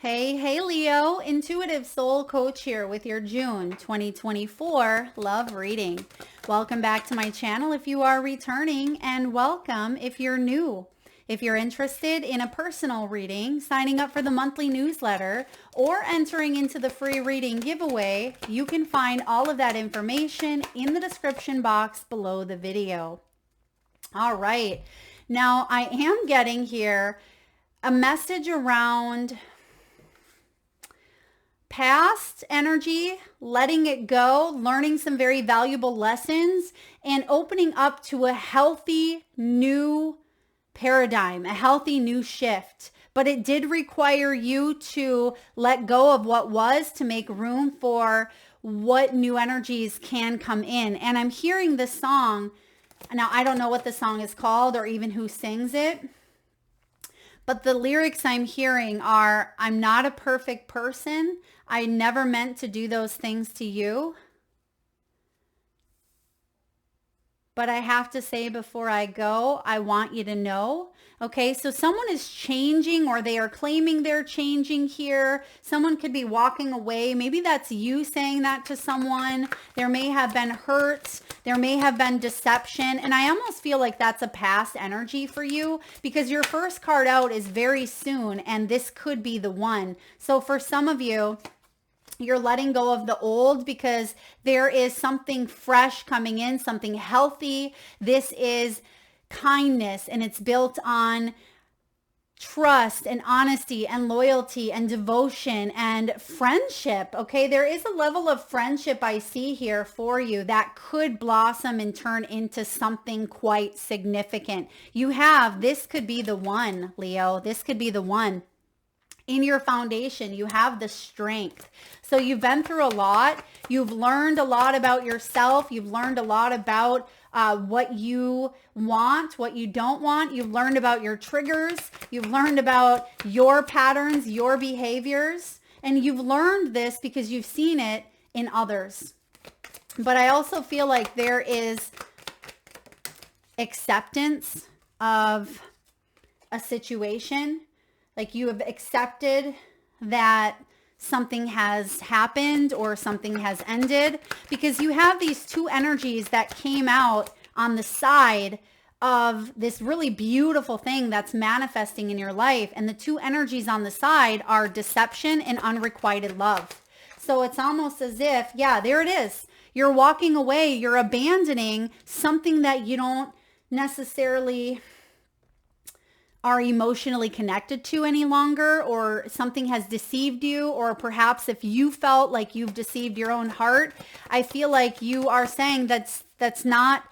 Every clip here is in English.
Hey, Leo, intuitive soul coach here with your June 2024 love reading. Welcome back to my channel if you are returning, and welcome if you're new. If you're interested in a personal reading, signing up for the monthly newsletter, or entering into the free reading giveaway, you can find all of that information in the description box below the video. All right. Now, I am getting here a message around past energy, letting it go, learning some very valuable lessons, and opening up to a healthy new paradigm, a healthy new shift. But it did require you to let go of what was to make room for what new energies can come in. And I'm hearing this song. Now, I don't know what the song is called or even who sings it, but the lyrics I'm hearing are, I'm not a perfect person. I never meant to do those things to you. But I have to say before I go, I want you to know. Okay, so someone is changing, or they are claiming they're changing here. Someone could be walking away. Maybe that's you saying that to someone. There may have been hurt. There may have been deception. And I almost feel like that's a past energy for you, because your first card out is very soon, and this could be the one. So for some of you, you're letting go of the old because there is something fresh coming in, something healthy. This is kindness, and it's built on trust and honesty and loyalty and devotion and friendship. Okay, there is a level of friendship I see here for you that could blossom and turn into something quite significant. This could be the one, Leo. This could be the one. In your foundation, you have the strength. So you've been through a lot. You've learned a lot about yourself. You've learned a lot about what you want, what you don't want. You've learned about your triggers. You've learned about your patterns, your behaviors. And you've learned this because you've seen it in others. But I also feel like there is acceptance of a situation. Like you have accepted that something has happened or something has ended, because you have these two energies that came out on the side of this really beautiful thing that's manifesting in your life. And the two energies on the side are deception and unrequited love. So it's almost as if, yeah, there it is. You're walking away. You're abandoning something that you don't necessarily are emotionally connected to any longer, or something has deceived you, or perhaps if you felt like you've deceived your own heart, I feel like you are saying that's not,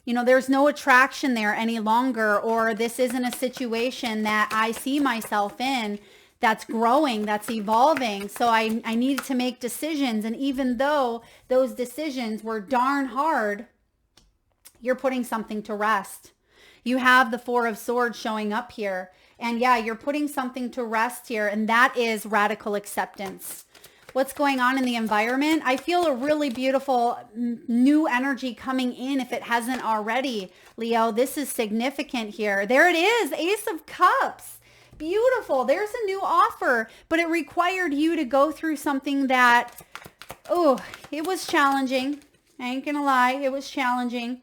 there's no attraction there any longer, or this isn't a situation that I see myself in that's growing, that's evolving. So I needed to make decisions. And even though those decisions were darn hard, you're putting something to rest. You have the Four of Swords showing up here. And yeah, you're putting something to rest here. And that is radical acceptance. What's going on in the environment? I feel a really beautiful new energy coming in if it hasn't already. Leo, this is significant here. There it is. Ace of Cups. Beautiful. There's a new offer. But it required you to go through something that, it was challenging. I ain't gonna lie. It was challenging.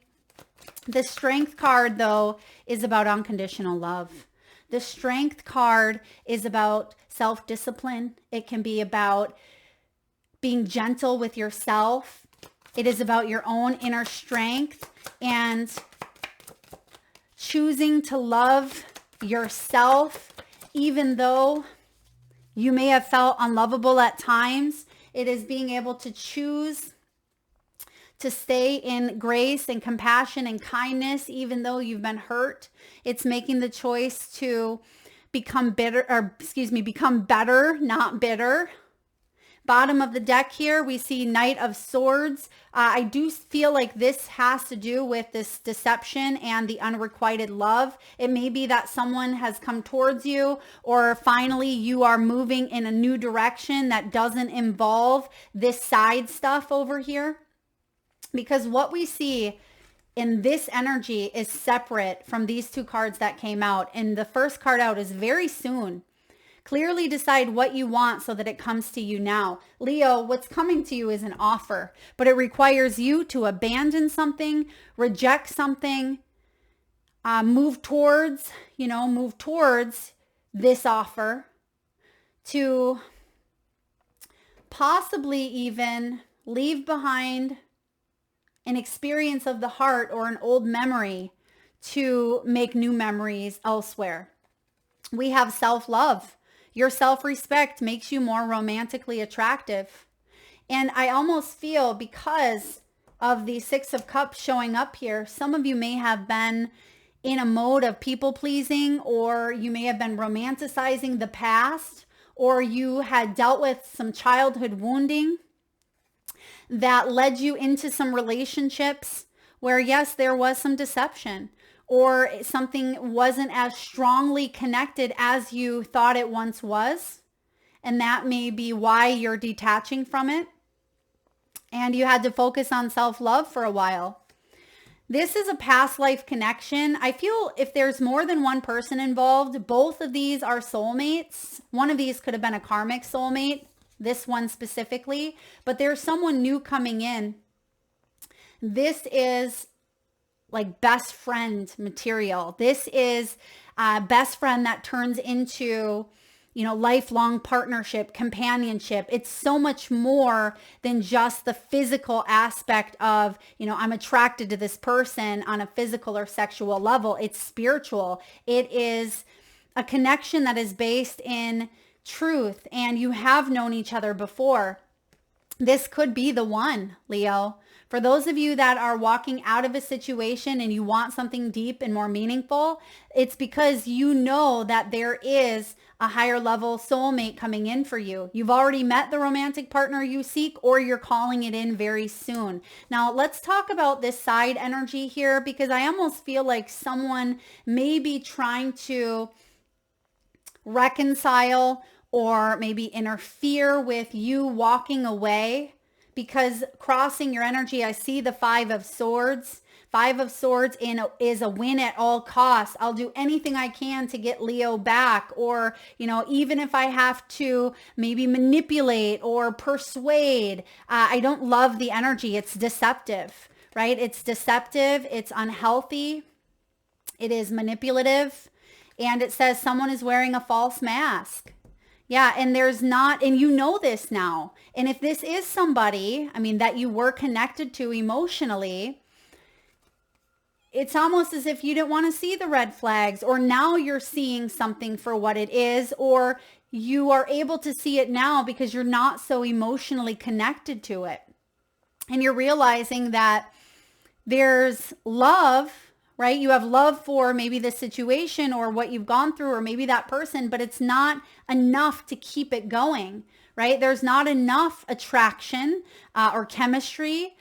The Strength card, though, is about unconditional love. The Strength card is about self-discipline. It can be about being gentle with yourself. It is about your own inner strength and choosing to love yourself, even though you may have felt unlovable at times. It is being able to choose to stay in grace and compassion and kindness, even though you've been hurt. It's making the choice to become better, not bitter. Bottom of the deck here, we see Knight of Swords. I do feel like this has to do with this deception and the unrequited love. It may be that someone has come towards you, or finally you are moving in a new direction that doesn't involve this side stuff over here. Because what we see in this energy is separate from these two cards that came out. And the first card out is very soon. Clearly decide what you want so that it comes to you now. Leo, what's coming to you is an offer, but it requires you to abandon something, reject something, move towards this offer, to possibly even leave behind an experience of the heart or an old memory to make new memories elsewhere. We have self-love. Your self-respect makes you more romantically attractive. And I almost feel, because of the Six of Cups showing up here, some of you may have been in a mode of people pleasing, or you may have been romanticizing the past, or you had dealt with some childhood wounding that led you into some relationships where, yes, there was some deception, or something wasn't as strongly connected as you thought it once was. And that may be why you're detaching from it. And you had to focus on self-love for a while. This is a past life connection. I feel if there's more than one person involved, both of these are soulmates. One of these could have been a karmic soulmate, this one specifically, but there's someone new coming in. This is like best friend material. This is a best friend that turns into, lifelong partnership, companionship. It's so much more than just the physical aspect of, I'm attracted to this person on a physical or sexual level. It's spiritual. It is a connection that is based in truth, and you have known each other before. This could be the one, Leo. For those of you that are walking out of a situation and you want something deep and more meaningful, it's because you know that there is a higher level soulmate coming in for you. You've already met the romantic partner you seek, or you're calling it in very soon. Now, let's talk about this side energy here, because I almost feel like someone may be trying to reconcile or maybe interfere with you walking away. Because crossing your energy, I see the Five of Swords. Five of Swords is a win at all costs. I'll do anything I can to get Leo back. Or, even if I have to maybe manipulate or persuade. I don't love the energy. It's deceptive, right? It's deceptive. It's unhealthy. It is manipulative. And it says someone is wearing a false mask. Yeah, and there's not, and you know this now. And if this is somebody, that you were connected to emotionally, it's almost as if you didn't want to see the red flags, or now you're seeing something for what it is, or you are able to see it now because you're not so emotionally connected to it. And you're realizing that there's love, right? You have love for maybe the situation or what you've gone through, or maybe that person, but it's not enough to keep it going, right? There's not enough attraction or chemistry.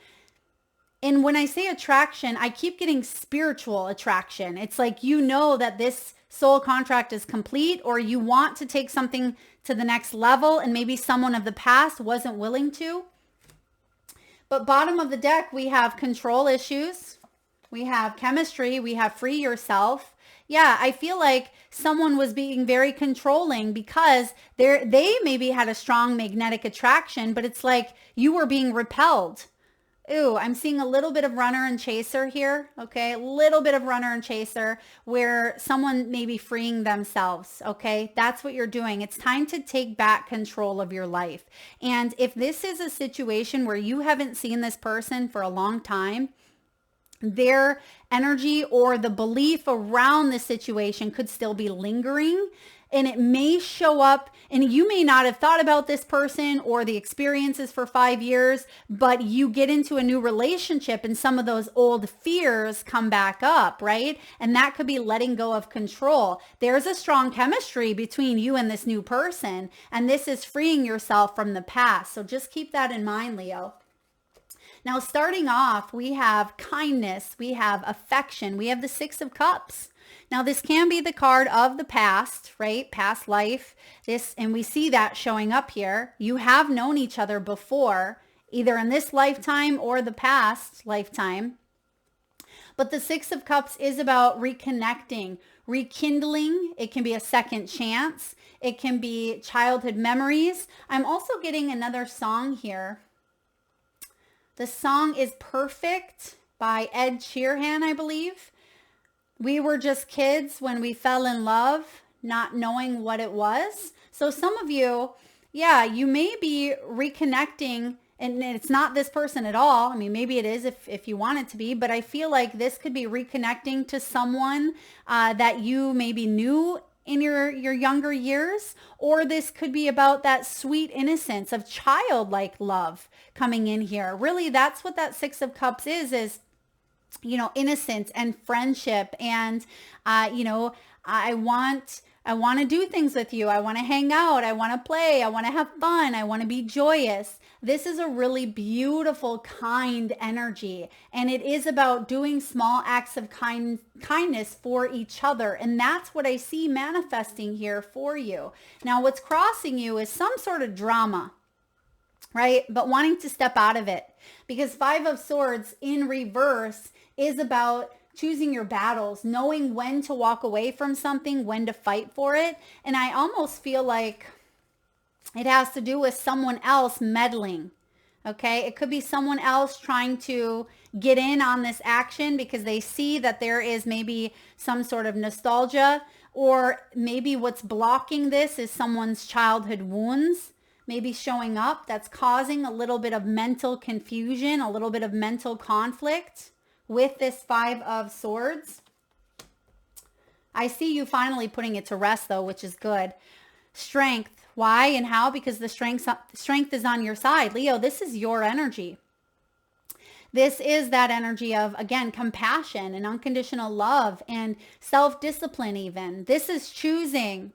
And when I say attraction, I keep getting spiritual attraction. It's like, that this soul contract is complete, or you want to take something to the next level, and maybe someone of the past wasn't willing to. But bottom of the deck, we have control issues. We have chemistry. We have free yourself. Yeah, I feel like someone was being very controlling because they maybe had a strong magnetic attraction, but it's like you were being repelled. Ooh, I'm seeing a little bit of runner and chaser here. Okay, a little bit of runner and chaser where someone may be freeing themselves. Okay, that's what you're doing. It's time to take back control of your life. And if this is a situation where you haven't seen this person for a long time, their energy or the belief around the situation could still be lingering, and it may show up, and you may not have thought about this person or the experiences for 5 years, but you get into a new relationship and some of those old fears come back up, right? And that could be letting go of control. There's a strong chemistry between you and this new person, and this is freeing yourself from the past. So just keep that in mind, Leo. Now, starting off, we have kindness, we have affection, we have the Six of Cups. Now, this can be the card of the past, right? Past life. And we see that showing up here. You have known each other before, either in this lifetime or the past lifetime. But the Six of Cups is about reconnecting, rekindling. It can be a second chance. It can be childhood memories. I'm also getting another song here. The song is Perfect by Ed Sheeran, I believe. We were just kids when we fell in love, not knowing what it was. So some of you, yeah, you may be reconnecting, and it's not this person at all. I mean, maybe it is if you want it to be, but I feel like this could be reconnecting to someone that you maybe knew in your younger years, or this could be about that sweet innocence of childlike love coming in here. Really, that's what that Six of Cups is, you know, innocence and friendship. And, you know, I want to do things with you. I want to hang out. I want to play. I want to have fun. I want to be joyous. This is a really beautiful, kind energy. And it is about doing small acts of kindness for each other. And that's what I see manifesting here for you. Now, what's crossing you is some sort of drama, right? But wanting to step out of it, because Five of Swords in reverse is about choosing your battles, knowing when to walk away from something, when to fight for it. And I almost feel like it has to do with someone else meddling. Okay. It could be someone else trying to get in on this action because they see that there is maybe some sort of nostalgia, or maybe what's blocking this is someone's childhood wounds maybe showing up, that's causing a little bit of mental confusion, a little bit of mental conflict with this Five of Swords. I see you finally putting it to rest though, which is good. Strength. Why and how? Because the strength is on your side. Leo, this is your energy. This is that energy of, again, compassion and unconditional love and self-discipline even. This is choosing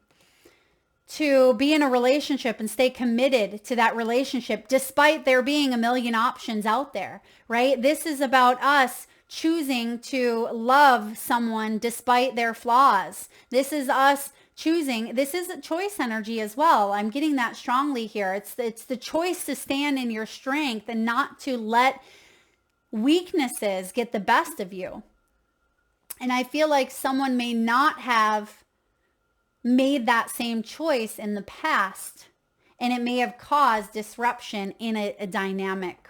to be in a relationship and stay committed to that relationship despite there being a million options out there, right? This is about us choosing to love someone despite their flaws. This is us choosing. This is a choice energy as well. I'm getting that strongly here. It's the choice to stand in your strength and not to let weaknesses get the best of you. And I feel like someone may not have made that same choice in the past, and it may have caused disruption in a dynamic.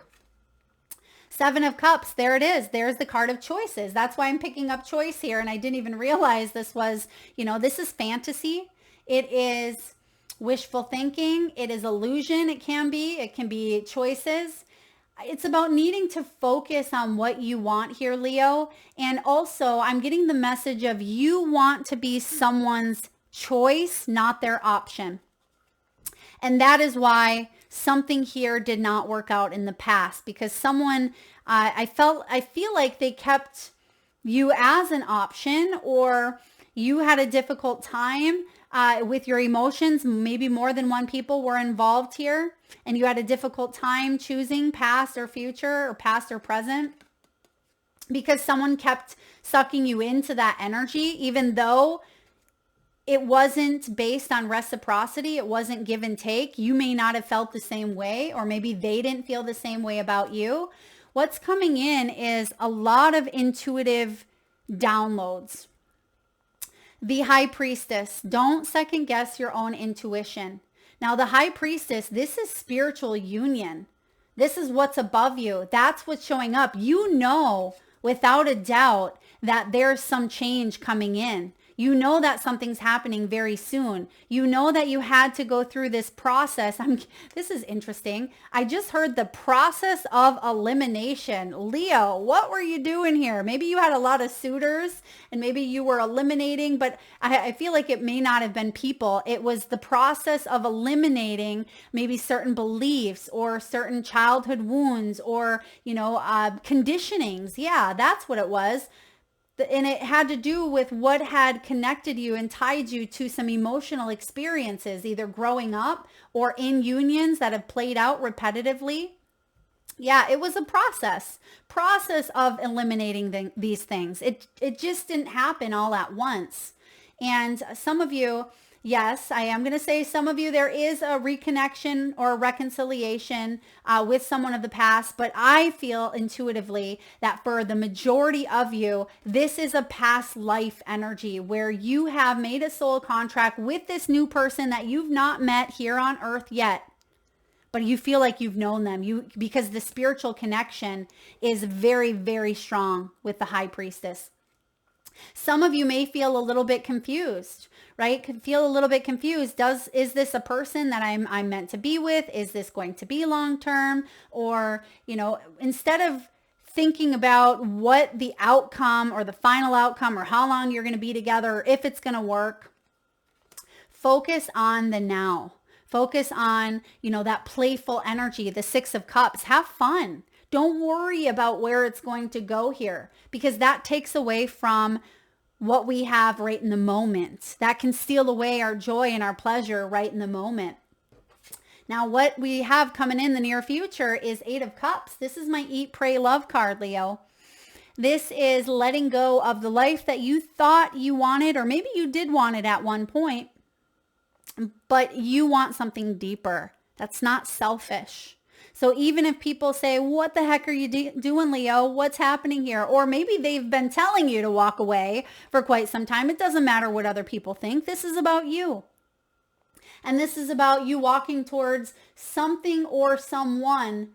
Seven of Cups, there it is. There's the card of choices. That's why I'm picking up choice here, and I didn't even realize this was, you know, this is fantasy. It is wishful thinking. It is illusion. It can be choices. It's about needing to focus on what you want here, Leo. And also, I'm getting the message of you want to be someone's choice, not their option. And that is why something here did not work out in the past, because someone, I feel like they kept you as an option, or you had a difficult time with your emotions. Maybe more than one people were involved here, and you had a difficult time choosing past or future, or past or present, because someone kept sucking you into that energy, even though it wasn't based on reciprocity. It wasn't give and take. You may not have felt the same way, or maybe they didn't feel the same way about you. What's coming in is a lot of intuitive downloads. The High Priestess. Don't second guess your own intuition. Now, the High Priestess, this is spiritual union. This is what's above you. That's what's showing up. You know, without a doubt, that there's some change coming in. You know that something's happening very soon. You know that you had to go through this process. This is interesting. I just heard the process of elimination. Leo, what were you doing here? Maybe you had a lot of suitors and maybe you were eliminating, but I feel like it may not have been people. It was the process of eliminating maybe certain beliefs or certain childhood wounds, or, you know, conditionings. Yeah, that's what it was. And it had to do with what had connected you and tied you to some emotional experiences, either growing up or in unions that have played out repetitively. Yeah, it was a process of eliminating these things. It just didn't happen all at once. And some of you, Yes, I am going to say some of you, there is a reconnection or a reconciliation with someone of the past, but I feel intuitively that for the majority of you, this is a past life energy where you have made a soul contract with this new person that you've not met here on earth yet. But you feel like you've known them because the spiritual connection is very, very strong with the high priestess. Some of you may feel a little bit confused, right? Could feel a little bit confused. Is this a person that I'm meant to be with? Is this going to be long term? Or, instead of thinking about what the outcome or the final outcome or how long you're going to be together or if it's going to work, focus on the now. Focus on, that playful energy, the Six of Cups. Have fun. Don't worry about where it's going to go here because that takes away from what we have right in the moment. That can steal away our joy and our pleasure right in the moment. Now, what we have coming in the near future is Eight of Cups. This is my Eat, Pray, Love card, Leo. This is letting go of the life that you thought you wanted, or maybe you did want it at one point, but you want something deeper. That's not selfish. So even if people say, what the heck are you doing, Leo? What's happening here? Or maybe they've been telling you to walk away for quite some time. It doesn't matter what other people think. This is about you. And this is about you walking towards something or someone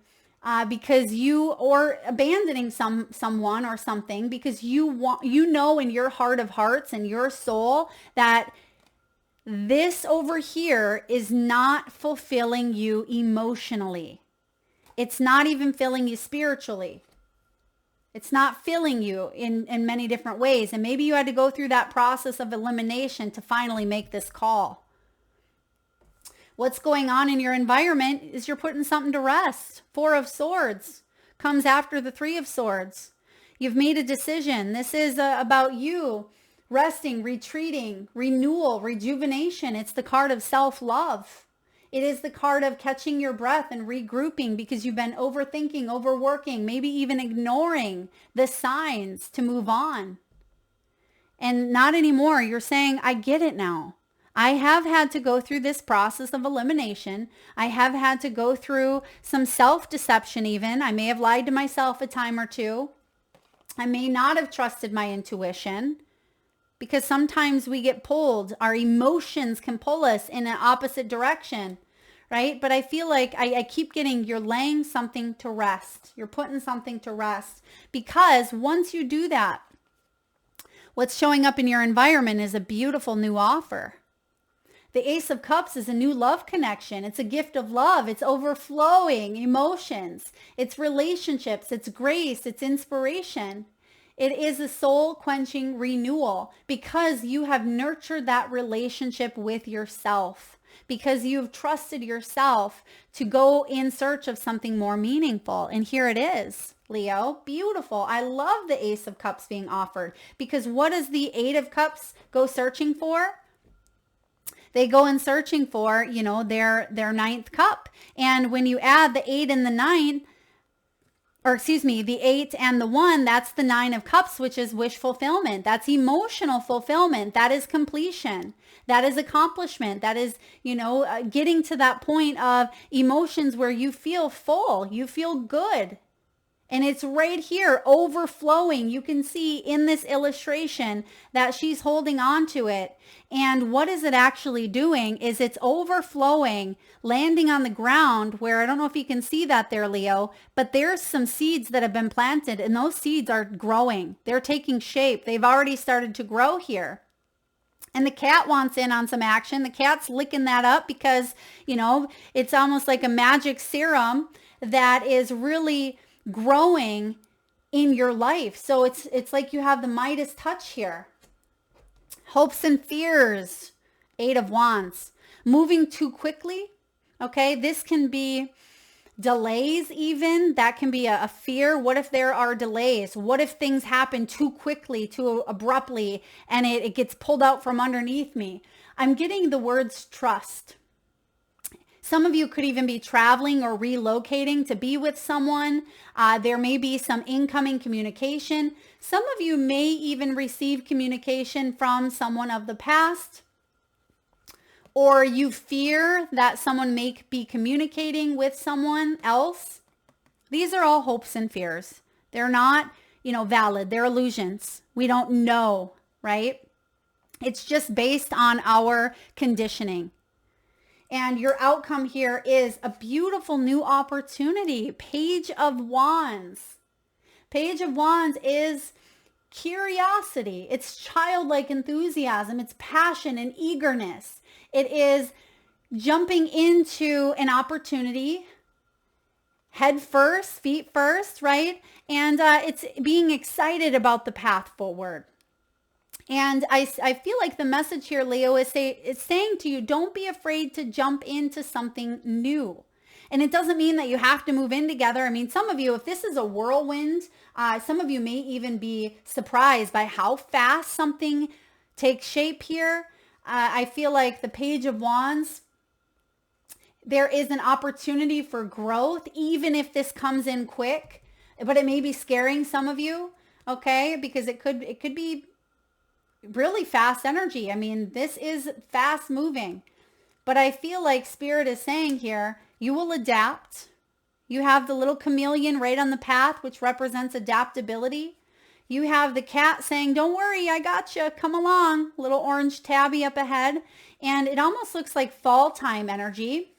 because or abandoning someone or something because you know in your heart of hearts and your soul that this over here is not fulfilling you emotionally. It's not even filling you spiritually. It's not filling you in many different ways. And maybe you had to go through that process of elimination to finally make this call. What's going on in your environment is you're putting something to rest. Four of Swords comes after the Three of Swords. You've made a decision. This is about you resting, retreating, renewal, rejuvenation. It's the card of self-love. It is the card of catching your breath and regrouping because you've been overthinking, overworking, maybe even ignoring the signs to move on. And not anymore. You're saying, I get it now. I have had to go through this process of elimination. I have had to go through some self-deception even. I may have lied to myself a time or two. I may not have trusted my intuition. Because sometimes we get pulled. Our emotions can pull us in an opposite direction, right? But I feel like I keep getting, you're laying something to rest. You're putting something to rest. Because once you do that, what's showing up in your environment is a beautiful new offer. The Ace of Cups is a new love connection. It's a gift of love. It's overflowing emotions. It's relationships. It's grace. It's inspiration. It is a soul-quenching renewal because you have nurtured that relationship with yourself, because you've trusted yourself to go in search of something more meaningful. And here it is, Leo. Beautiful. I love the Ace of Cups being offered because what does the Eight of Cups go searching for? They go in searching for, their ninth cup. And when you add the 8 and the 9, the 8 and the 1, that's the 9 of Cups, which is wish fulfillment. That's emotional fulfillment. That is completion. That is accomplishment. That is, getting to that point of emotions where you feel full, you feel good. And it's right here overflowing. You can see in this illustration that she's holding on to it. And what is it actually doing is it's overflowing, landing on the ground where, I don't know if you can see that there, Leo, but there's some seeds that have been planted and those seeds are growing. They're taking shape. They've already started to grow here. And the cat wants in on some action. The cat's licking that up because, it's almost like a magic serum that is really growing in your life. So it's like you have the Midas touch here. Hopes and fears, 8 of Wands. Moving too quickly, okay? This can be delays even. That can be a fear. What if there are delays? What if things happen too quickly, too abruptly, and it gets pulled out from underneath me? I'm getting the words trust. Some of you could even be traveling or relocating to be with someone. There may be some incoming communication. Some of you may even receive communication from someone of the past. or you fear that someone may be communicating with someone else, these are all hopes and fears. They're not, valid. They're illusions. We don't know, right? It's just based on our conditioning. And your outcome here is a beautiful new opportunity. Page of Wands. Page of Wands is curiosity. It's childlike enthusiasm. It's passion and eagerness. It is jumping into an opportunity head first, feet first, right? And it's being excited about the path forward. And I feel like the message here, Leo, is saying to you, don't be afraid to jump into something new. And it doesn't mean that you have to move in together. I mean, some of you, if this is a whirlwind, some of you may even be surprised by how fast something takes shape here. I feel like the Page of Wands, there is an opportunity for growth, even if this comes in quick, but it may be scaring some of you, okay? Because it could be really fast energy. I mean, this is fast moving, but I feel like Spirit is saying here, you will adapt. You have the little chameleon right on the path, which represents adaptability. You have the cat saying, don't worry, I got you. Come along. Little orange tabby up ahead. And it almost looks like fall time energy.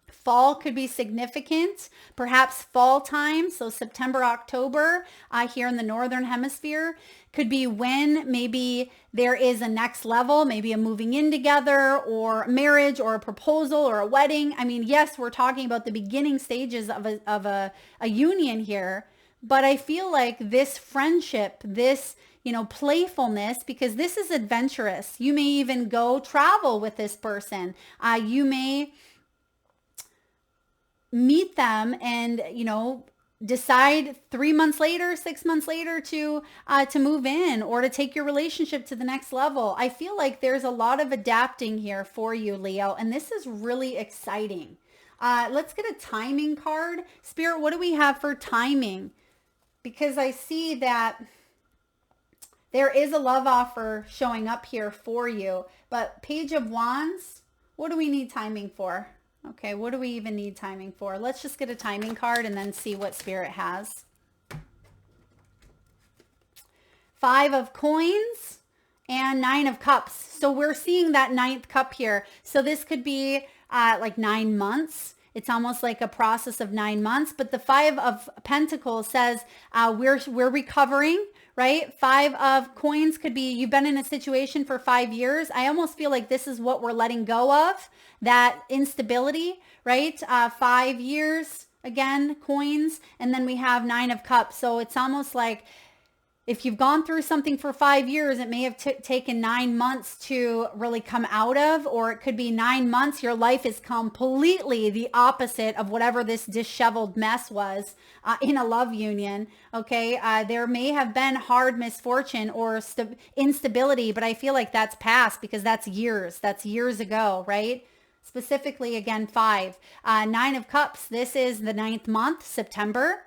Fall could be significant, perhaps fall time. So September, October, here in the Northern Hemisphere could be when maybe there is a next level, maybe a moving in together or marriage or a proposal or a wedding. I mean, yes, we're talking about the beginning stages of a union here, but I feel like this friendship, this, playfulness, because this is adventurous. You may even go travel with this person. You may meet them and, decide 3 months later, 6 months later to move in or to take your relationship to the next level. I feel like there's a lot of adapting here for you, Leo, and this is really exciting. Let's get a timing card. Spirit, what do we have for timing? Because I see that there is a love offer showing up here for you, but Page of Wands, what do we need timing for? Okay, what do we even need timing for? Let's just get a timing card and then see what Spirit has. 5 of Coins and 9 of Cups. So we're seeing that 9th cup here. So this could be like 9 months. It's almost like a process of 9 months. But the 5 of Pentacles says we're recovering, right? 5 of Coins could be you've been in a situation for 5 years. I almost feel like this is what we're letting go of, that instability, right? 5 years, again, Coins, and then we have 9 of Cups. So it's almost like if you've gone through something for 5 years, it may have taken 9 months to really come out of, or it could be 9 months. Your life is completely the opposite of whatever this disheveled mess was in a love union. Okay. There may have been hard misfortune or instability, but I feel like that's past because that's years ago, right? Specifically, again, 5, 9 of Cups. This is the 9th month, September.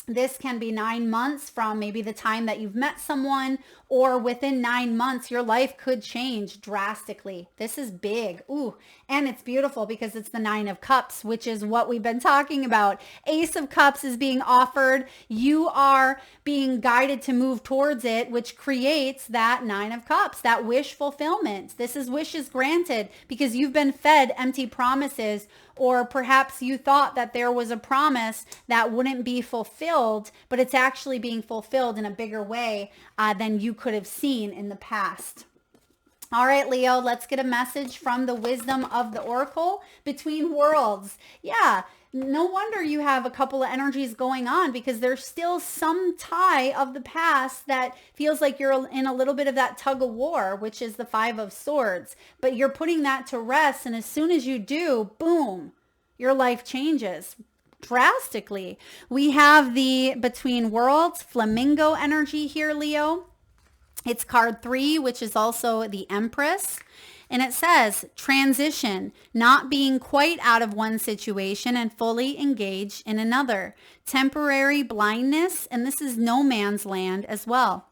This can be 9 months from maybe the time that you've met someone, or within 9 months, your life could change drastically. This is big. Ooh, and it's beautiful because it's the 9 of Cups, which is what we've been talking about. Ace of Cups is being offered. You are being guided to move towards it, which creates that 9 of Cups, that wish fulfillment. This is wishes granted because you've been fed empty promises, or perhaps you thought that there was a promise that wouldn't be fulfilled, but it's actually being fulfilled in a bigger way than you could have seen in the past. All right, Leo, let's get a message from the wisdom of the Oracle. Between worlds. Yeah, no wonder you have a couple of energies going on, because there's still some tie of the past that feels like you're in a little bit of that tug of war, which is the 5 of Swords. But you're putting that to rest, and as soon as you do, boom, your life changes drastically. We have the Between Worlds Flamingo energy here, Leo. It's card 3, which is also the Empress. And it says transition, not being quite out of one situation and fully engaged in another. Temporary blindness, and this is no man's land as well.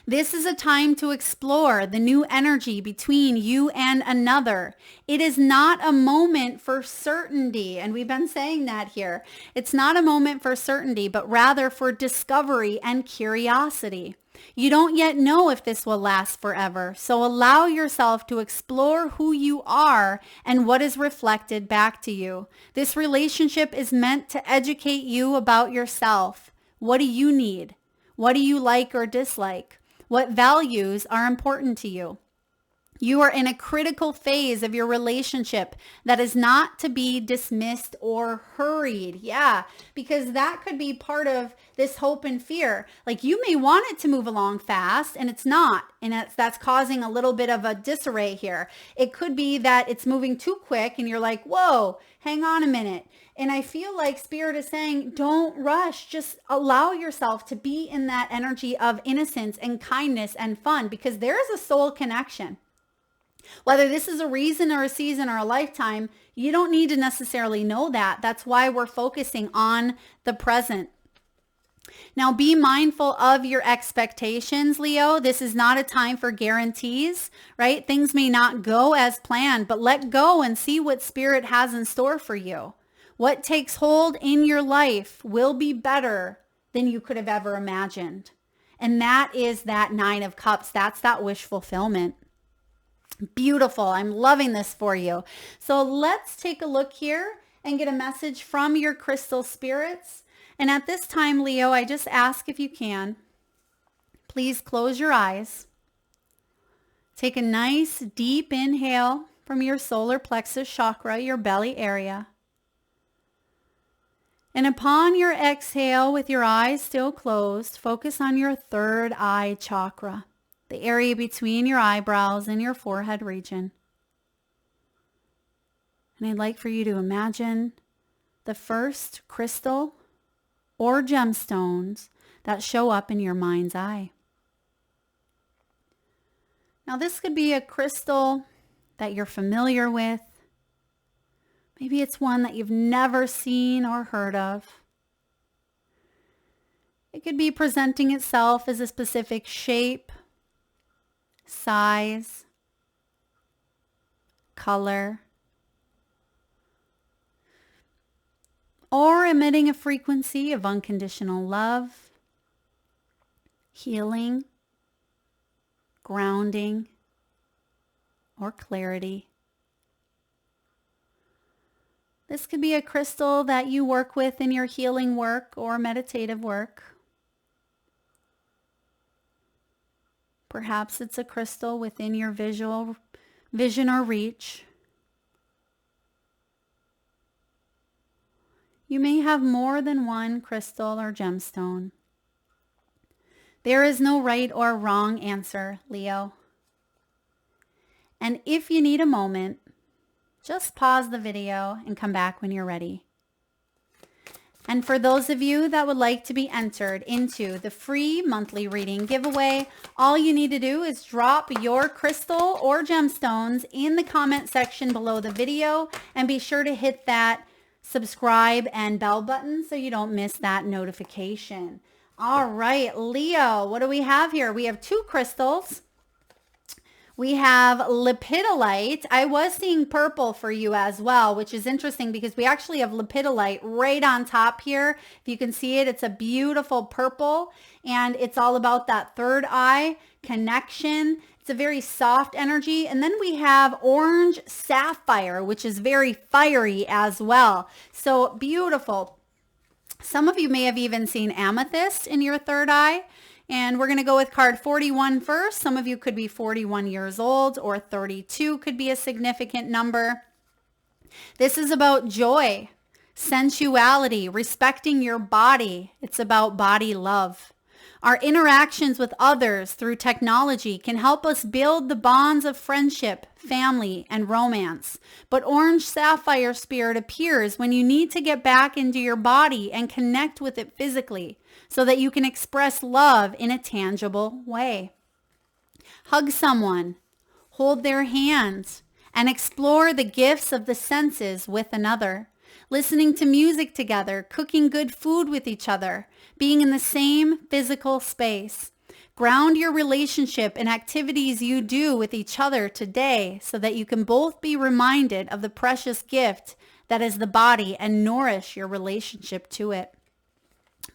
This is a time to explore the new energy between you and another. It is not a moment for certainty, and we've been saying that here. It's not a moment for certainty, but rather for discovery and curiosity. You don't yet know if this will last forever, so allow yourself to explore who you are and what is reflected back to you. This relationship is meant to educate you about yourself. What do you need? What do you like or dislike? What values are important to you? You are in a critical phase of your relationship that is not to be dismissed or hurried. Yeah, because that could be part of this hope and fear. Like you may want it to move along fast and it's not. And that's causing a little bit of a disarray here. It could be that it's moving too quick and you're like, whoa, hang on a minute. And I feel like Spirit is saying, don't rush. Just allow yourself to be in that energy of innocence and kindness and fun because there is a soul connection. Whether this is a reason or a season or a lifetime, you don't need to necessarily know that. That's why we're focusing on the present. Now, be mindful of your expectations, Leo. This is not a time for guarantees, right? Things may not go as planned, but let go and see what Spirit has in store for you. What takes hold in your life will be better than you could have ever imagined. And that is that 9 of Cups. That's that wish fulfillment. Beautiful. I'm loving this for you. So let's take a look here and get a message from your crystal spirits. And at this time, Leo, I just ask if you can, please close your eyes. Take a nice deep inhale from your solar plexus chakra, your belly area. And upon your exhale, with your eyes still closed, focus on your third eye chakra, the area between your eyebrows and your forehead region. And I'd like for you to imagine the first crystal or gemstones that show up in your mind's eye. Now, this could be a crystal that you're familiar with. Maybe it's one that you've never seen or heard of. It could be presenting itself as a specific shape, size, color, or emitting a frequency of unconditional love, healing, grounding, or clarity. This could be a crystal that you work with in your healing work or meditative work. Perhaps it's a crystal within your vision or reach. You may have more than one crystal or gemstone. There is no right or wrong answer, Leo. And if you need a moment, just pause the video and come back when you're ready. And for those of you that would like to be entered into the free monthly reading giveaway, all you need to do is drop your crystal or gemstones in the comment section below the video and be sure to hit that subscribe and bell button so you don't miss that notification. All right, Leo, what do we have here? We have 2 crystals. We have lepidolite. I was seeing purple for you as well, which is interesting because we actually have lepidolite right on top here. If you can see it, it's a beautiful purple and it's all about that third eye connection. It's a very soft energy. And then we have orange sapphire, which is very fiery as well. So beautiful. Some of you may have even seen amethyst in your third eye. And we're going to go with card 41 first. Some of you could be 41 years old or 32 could be a significant number. This is about joy, sensuality, respecting your body. It's about body love. Our interactions with others through technology can help us build the bonds of friendship, family, and romance. But orange sapphire spirit appears when you need to get back into your body and connect with it physically so that you can express love in a tangible way. Hug someone, hold their hands, and explore the gifts of the senses with another. Listening to music together, cooking good food with each other, being in the same physical space. Ground your relationship in activities you do with each other today so that you can both be reminded of the precious gift that is the body and nourish your relationship to it.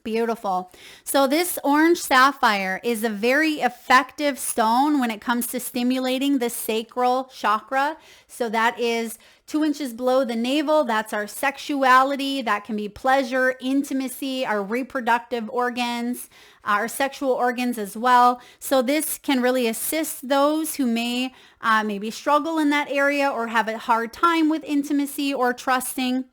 Beautiful. So this orange sapphire is a very effective stone when it comes to stimulating the sacral chakra. So that is 2 inches below the navel. That's our sexuality. That can be pleasure, intimacy, our reproductive organs, our sexual organs as well. So this can really assist those who may maybe struggle in that area or have a hard time with intimacy or trusting.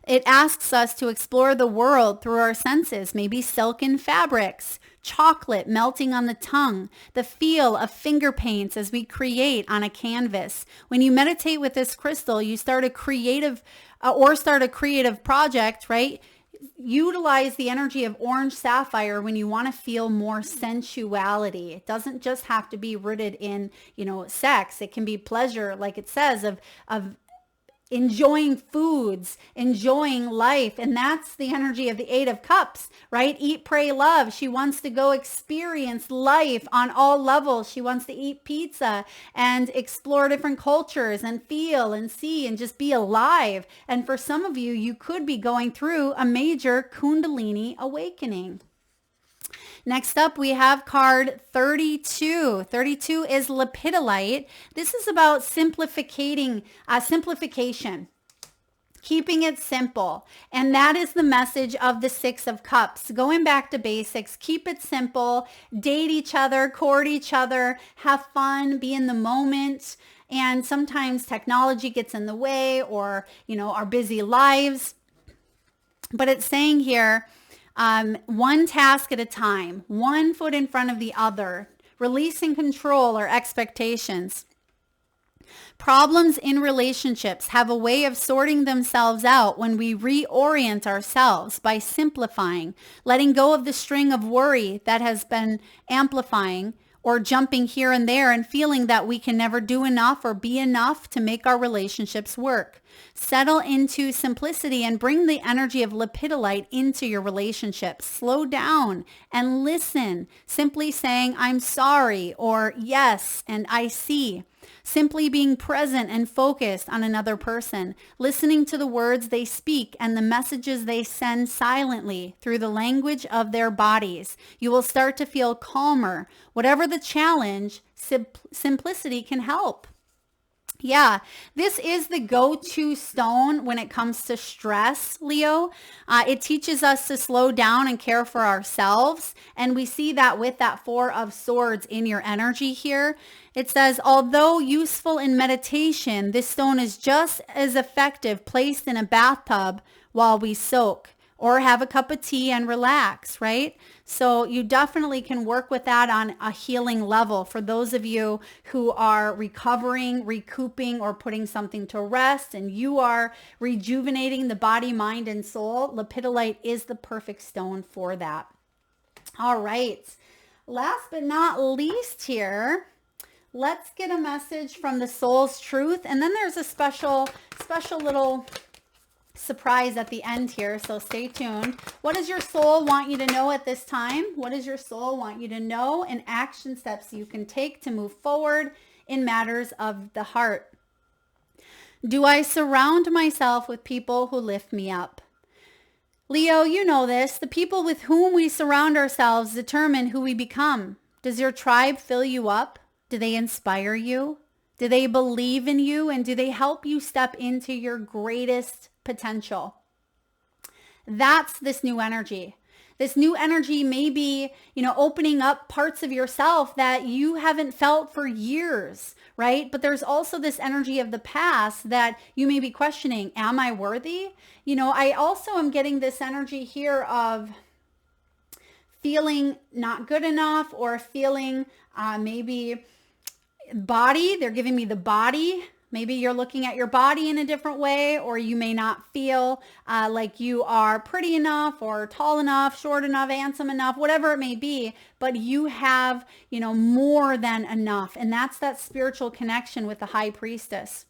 It asks us to explore the world through our senses, maybe silken fabrics, chocolate melting on the tongue, the feel of finger paints as we create on a canvas. When you meditate with this crystal, you start a creative project, right? Utilize the energy of orange sapphire when you want to feel more sensuality. It doesn't just have to be rooted in, sex. It can be pleasure, like it says, of enjoying foods, enjoying life. And that's the energy of the 8 of Cups, right? Eat, pray, love. She wants to go experience life on all levels. She wants to eat pizza and explore different cultures and feel and see and just be alive. And for some of you, you could be going through a major Kundalini awakening. Next up, we have card 32. 32 is lepidolite. This is about simplification, keeping it simple. And that is the message of the 6 of Cups. Going back to basics, keep it simple, date each other, court each other, have fun, be in the moment. And sometimes technology gets in the way or, our busy lives. But it's saying here, one task at a time, one foot in front of the other, releasing control or expectations. Problems in relationships have a way of sorting themselves out when we reorient ourselves by simplifying, letting go of the string of worry that has been amplifying or jumping here and there and feeling that we can never do enough or be enough to make our relationships work. Settle into simplicity and bring the energy of lepidolite into your relationships. Slow down and listen, simply saying, I'm sorry, or yes, and I see. Simply being present and focused on another person, listening to the words they speak and the messages they send silently through the language of their bodies. You will start to feel calmer. Whatever the challenge, simplicity can help. Yeah, this is the go-to stone when it comes to stress, Leo. It teaches us to slow down and care for ourselves. And we see that with that 4 of Swords in your energy here. It says, although useful in meditation, this stone is just as effective placed in a bathtub while we soak or have a cup of tea and relax, right? So you definitely can work with that on a healing level. For those of you who are recovering, recouping, or putting something to rest, and you are rejuvenating the body, mind, and soul, lepidolite is the perfect stone for that. All right. Last but not least here, let's get a message from the soul's truth. And then there's a special little surprise at the end here, so stay tuned. What does your soul want you to know at this time? What does your soul want you to know, and action steps you can take to move forward in matters of the heart? Do I surround myself with people who lift me up? Leo, you know this. The people with whom we surround ourselves determine who we become. Does your tribe fill you up? Do they inspire you? Do they believe in you? And do they help you step into your greatest potential? That's this new energy. This new energy may be, opening up parts of yourself that you haven't felt for years, right? But there's also this energy of the past that you may be questioning, am I worthy? I also am getting this energy here of feeling not good enough, or feeling maybe body, they're giving me the body. Maybe you're looking at your body in a different way, or you may not feel like you are pretty enough or tall enough, short enough, handsome enough, whatever it may be, but you have, more than enough. And that's that spiritual connection with the high priestess.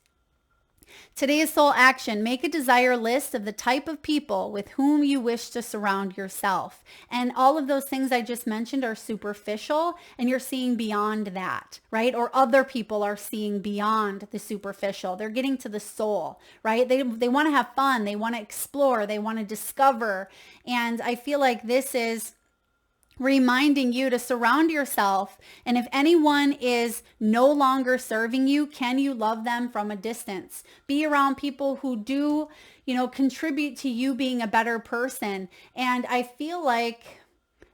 Today's soul action, make a desire list of the type of people with whom you wish to surround yourself. And all of those things I just mentioned are superficial, and you're seeing beyond that, right? Or other people are seeing beyond the superficial. They're getting to the soul, right? They want to have fun. They want to explore. They want to discover. And I feel like this is reminding you to surround yourself. And if anyone is no longer serving you, can you love them from a distance? Be around people who do, contribute to you being a better person. And I feel like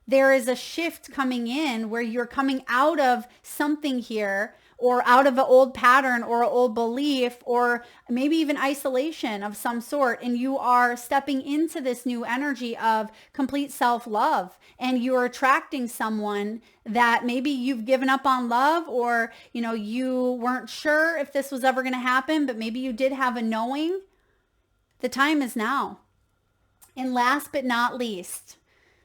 there is a shift coming in where you're coming out of something here, or out of an old pattern or an old belief, or maybe even isolation of some sort. And you are stepping into this new energy of complete self-love, and you're attracting someone that maybe you've given up on love, or, you weren't sure if this was ever going to happen, but maybe you did have a knowing. The time is now. And last but not least,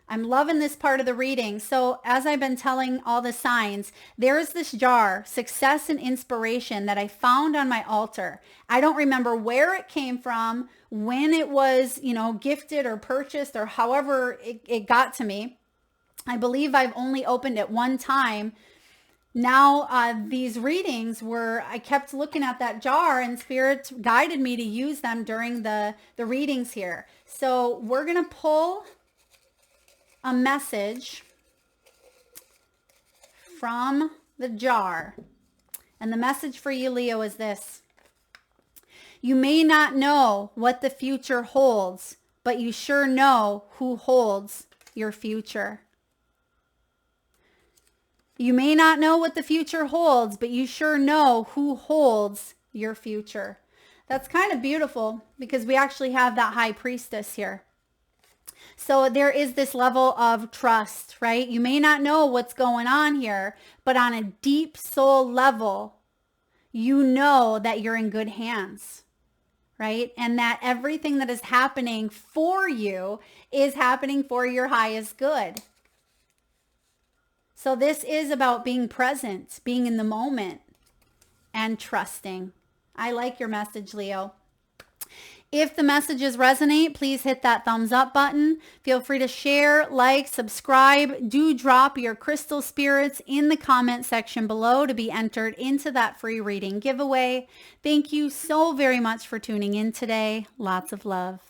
I'm loving this part of the reading. So as I've been telling all the signs, there is this jar, Success and Inspiration, that I found on my altar. I don't remember where it came from, when it was, gifted or purchased, or however it got to me. I believe I've only opened it one time. Now, these readings I kept looking at that jar, and Spirit guided me to use them during the readings here. So we're going to pull a message from the jar. And the message for you, Leo, is this. You may not know what the future holds, but you sure know who holds your future. You may not know what the future holds, but you sure know who holds your future. That's kind of beautiful, because we actually have that high priestess here. So there is this level of trust, right? You may not know what's going on here, but on a deep soul level, you know that you're in good hands, right? And that everything that is happening for you is happening for your highest good. So this is about being present, being in the moment, and trusting. I like your message, Leo. If the messages resonate, please hit that thumbs up button. Feel free to share, like, subscribe. Do drop your crystal spirits in the comment section below to be entered into that free reading giveaway. Thank you so very much for tuning in today. Lots of love.